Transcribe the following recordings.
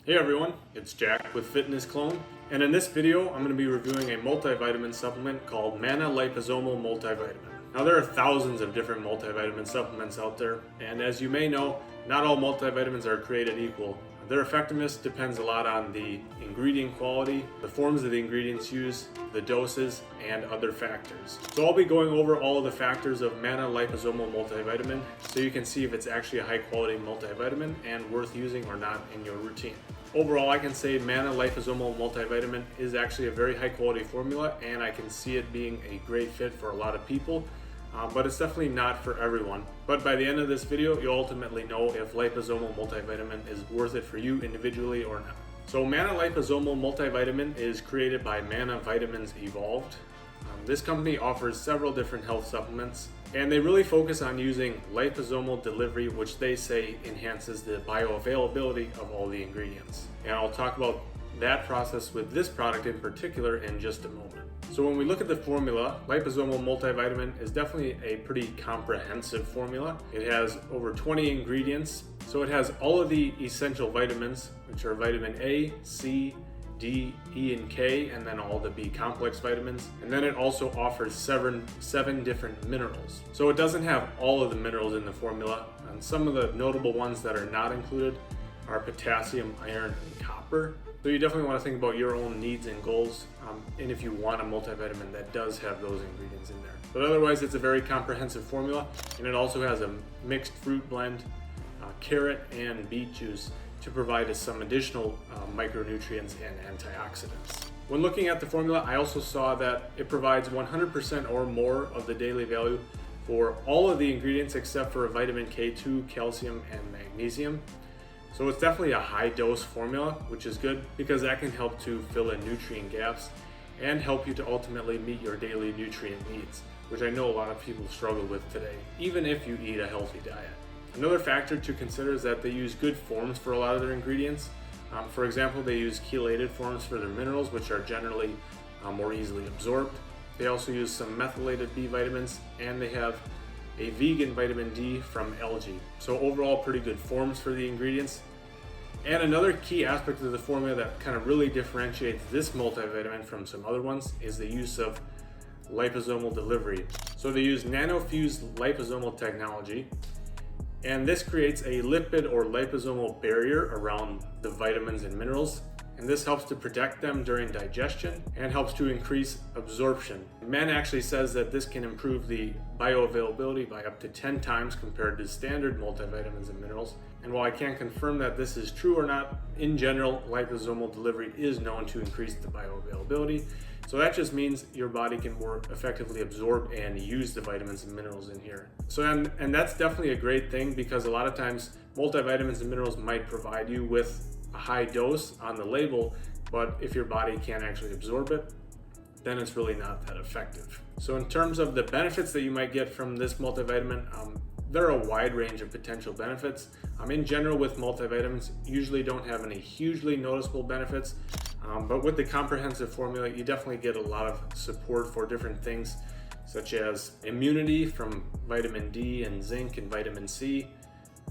Hey everyone, it's Jack with Fitness Clone, and in this video I'm going to be reviewing a multivitamin supplement called Manna Liposomal Multivitamin. Now there are thousands of different multivitamin supplements out there, and as you may know, not all multivitamins are created equal. Their effectiveness depends a lot on the ingredient quality, the forms of the ingredients used, the doses, and other factors. So I'll be going over all of the factors of Manna Liposomal Multivitamin so you can see if it's actually a high quality multivitamin and worth using or not in your routine. Overall, I can say Manna Liposomal Multivitamin is actually a very high quality formula, and I can see it being a great fit for a lot of people. But it's definitely not for everyone. But by the end of this video, you'll ultimately know if liposomal multivitamin is worth it for you individually or not. So Manna Liposomal Multivitamin is created by Manna Vitamins Evolved. This company offers several different health supplements, and they really focus on using liposomal delivery, which they say enhances the bioavailability of all the ingredients. And I'll talk about that process with this product in particular in just a moment. So when we look at the formula, liposomal multivitamin is definitely a pretty comprehensive formula. It has over 20 ingredients, so it has all of the essential vitamins, which are vitamin A, C, D, E, and K, and then all the B complex vitamins. And then it also offers seven different minerals. So it doesn't have all of the minerals in the formula, and some of the notable ones that are not included are potassium, iron, and copper. So you definitely want to think about your own needs and goals, and if you want a multivitamin that does have those ingredients in there. But otherwise, it's a very comprehensive formula, and it also has a mixed fruit blend, carrot and beet juice to provide us some additional micronutrients and antioxidants. When looking at the formula, I also saw that it provides 100% or more of the daily value for all of the ingredients except for vitamin K2, calcium, and magnesium. So it's definitely a high dose formula, which is good because that can help to fill in nutrient gaps and help you to ultimately meet your daily nutrient needs, which I know a lot of people struggle with today, even if you eat a healthy diet. Another factor to consider is that they use good forms for a lot of their ingredients. For example, they use chelated forms for their minerals, which are generally more easily absorbed. They also use some methylated B vitamins, and they have a vegan vitamin D from algae. So overall, pretty good forms for the ingredients. And another key aspect of the formula that kind of really differentiates this multivitamin from some other ones is the use of liposomal delivery. So they use nanofused liposomal technology, and this creates a lipid or liposomal barrier around the vitamins and minerals, and this helps to protect them during digestion and helps to increase absorption. Manna actually says that this can improve the bioavailability by up to 10 times compared to standard multivitamins and minerals. And while I can't confirm that this is true or not, in general, liposomal delivery is known to increase the bioavailability. So that just means your body can more effectively absorb and use the vitamins and minerals in here. So and that's definitely a great thing, because a lot of times multivitamins and minerals might provide you with a high dose on the label, but if your body can't actually absorb it, then it's really not that effective. So in terms of the benefits that you might get from this multivitamin, there are a wide range of potential benefits. In general, with multivitamins, usually don't have any hugely noticeable benefits, but with the comprehensive formula, you definitely get a lot of support for different things, such as immunity from vitamin D and zinc and vitamin C.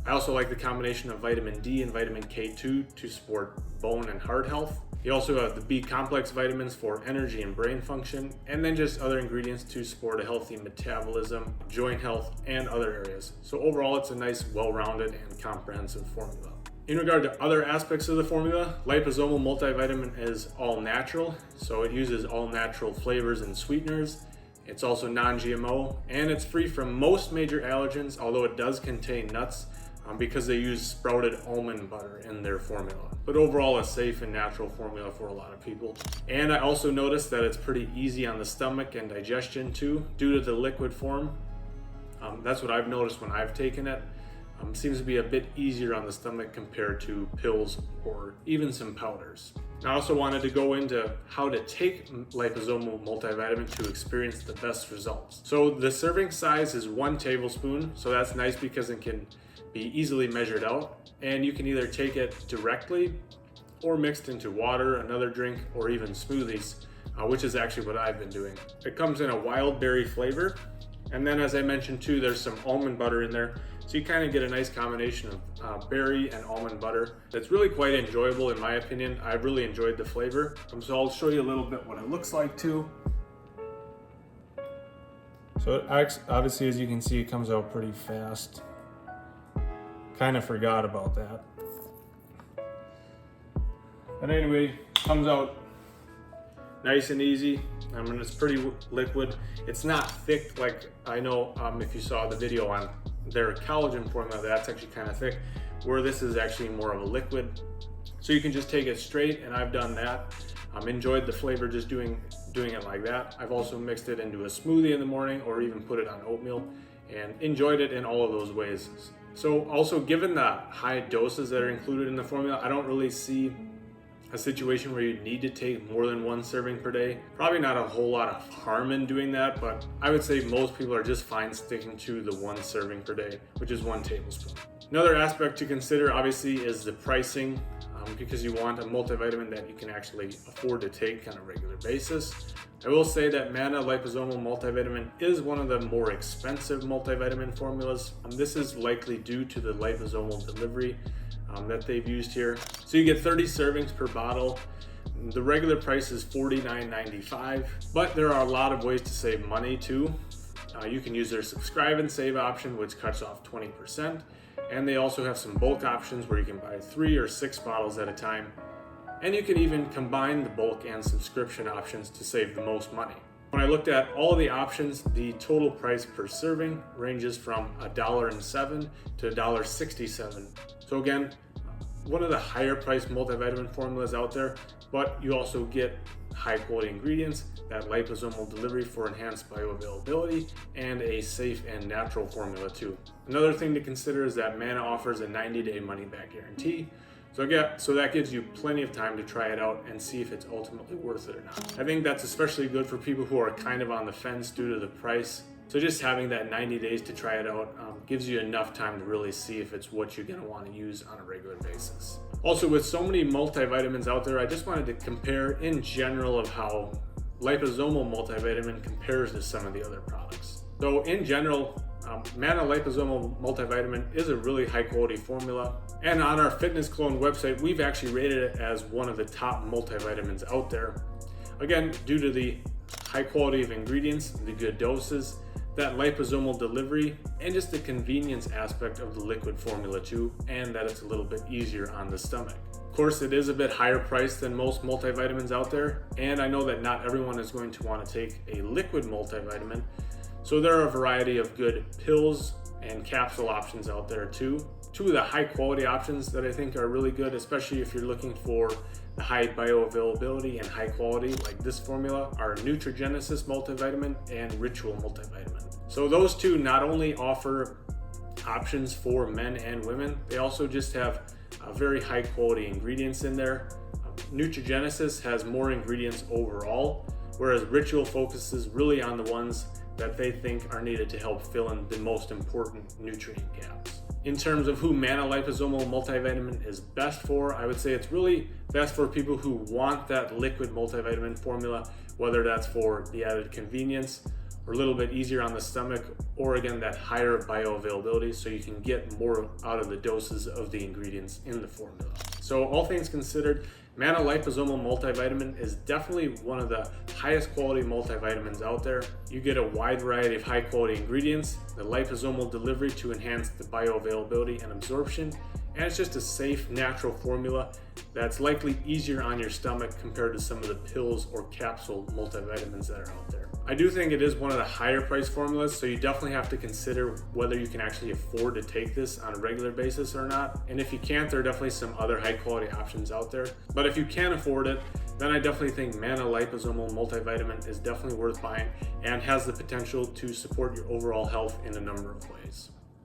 I also like the combination of vitamin D and vitamin K2 to support bone and heart health. You also have the B complex vitamins for energy and brain function, and then just other ingredients to support a healthy metabolism, joint health, and other areas. So overall, it's a nice, well-rounded, and comprehensive formula. In regard to other aspects of the formula, liposomal multivitamin is all natural, so it uses all natural flavors and sweeteners. It's also non-GMO, and it's free from most major allergens, although it does contain nuts, because they use sprouted almond butter in their formula. But overall, a safe and natural formula for a lot of people. And I also noticed that it's pretty easy on the stomach and digestion too, due to the liquid form. That's what I've noticed when I've taken it. Seems to be a bit easier on the stomach compared to pills or even some powders. I also wanted to go into how to take liposomal multivitamin to experience the best results. So the serving size is 1 tablespoon, so that's nice because it can be easily measured out, and you can either take it directly or mixed into water, another drink, or even smoothies, which is actually what I've been doing. It comes in a wild berry flavor, and then as I mentioned too, there's some almond butter in there, So you kind of get a nice combination of berry and almond butter. That's really quite enjoyable in my opinion. I've really enjoyed the flavor. So I'll show you a little bit what it looks like too. So obviously, as you can see, it comes out pretty fast. Kind of forgot about that. But anyway, comes out nice and easy. I mean, it's pretty liquid. It's not thick like I know if you saw the video on their collagen formula, that's actually kind of thick, where this is actually more of a liquid. So you can just take it straight, and I've done that. Enjoyed the flavor just doing it like that. I've also mixed it into a smoothie in the morning or even put it on oatmeal and enjoyed it in all of those ways. So also, given the high doses that are included in the formula, I don't really see a situation where you need to take more than 1 serving per day. Probably not a whole lot of harm in doing that, but I would say most people are just fine sticking to the 1 serving per day, which is 1 tablespoon. Another aspect to consider obviously is the pricing, because you want a multivitamin that you can actually afford to take on a regular basis. I will say that Manna Liposomal Multivitamin is one of the more expensive multivitamin formulas. This is likely due to the liposomal delivery that they've used here. So you get 30 servings per bottle. The regular price is $49.95, but there are a lot of ways to save money too. You can use their subscribe and save option, which cuts off 20. And they also have some bulk options where you can buy 3 or 6 bottles at a time. And you can even combine the bulk and subscription options to save the most money. When I looked at all of the options, the total price per serving ranges from $1.07 to $1.67. So again, one of the higher priced multivitamin formulas out there, but you also get high quality ingredients, that liposomal delivery for enhanced bioavailability, and a safe and natural formula too. Another thing to consider is that Manna offers a 90-day money-back guarantee. So that gives you plenty of time to try it out and see if it's ultimately worth it or not. I think that's especially good for people who are kind of on the fence due to the price. So just having that 90 days to try it out gives you enough time to really see if it's what you're going to want to use on a regular basis. Also, with so many multivitamins out there, I just wanted to compare in general of how liposomal multivitamin compares to some of the other products. So in general, Manna Liposomal Multivitamin is a really high quality formula. And on our Fitness Clone website, we've actually rated it as one of the top multivitamins out there. Again, due to the high quality of ingredients, the good doses, that liposomal delivery, and just the convenience aspect of the liquid formula too, and that it's a little bit easier on the stomach. Of course, it is a bit higher priced than most multivitamins out there, and I know that not everyone is going to want to take a liquid multivitamin, so there are a variety of good pills and capsule options out there too. Two of the high quality options that I think are really good, especially if you're looking for the high bioavailability and high quality like this formula, are Nutrigenesis multivitamin and Ritual multivitamin. So those two not only offer options for men and women, they also just have very high quality ingredients in there. Nutrigenesis has more ingredients overall, whereas Ritual focuses really on the ones that they think are needed to help fill in the most important nutrient gaps. In terms of who Manna Liposomal Multivitamin is best for, I would say it's really best for people who want that liquid multivitamin formula, whether that's for the added convenience or a little bit easier on the stomach, or again, that higher bioavailability so you can get more out of the doses of the ingredients in the formula. So all things considered, Manna Liposomal Multivitamin is definitely one of the highest quality multivitamins out there. You get a wide variety of high quality ingredients, the liposomal delivery to enhance the bioavailability and absorption, and it's just a safe, natural formula that's likely easier on your stomach compared to some of the pills or capsule multivitamins that are out there. I do think it is one of the higher priced formulas, so you definitely have to consider whether you can actually afford to take this on a regular basis or not. And if you can't, there are definitely some other high quality options out there. But if you can afford it, then I definitely think Manna Liposomal Multivitamin is definitely worth buying and has the potential to support your overall health in a number of ways.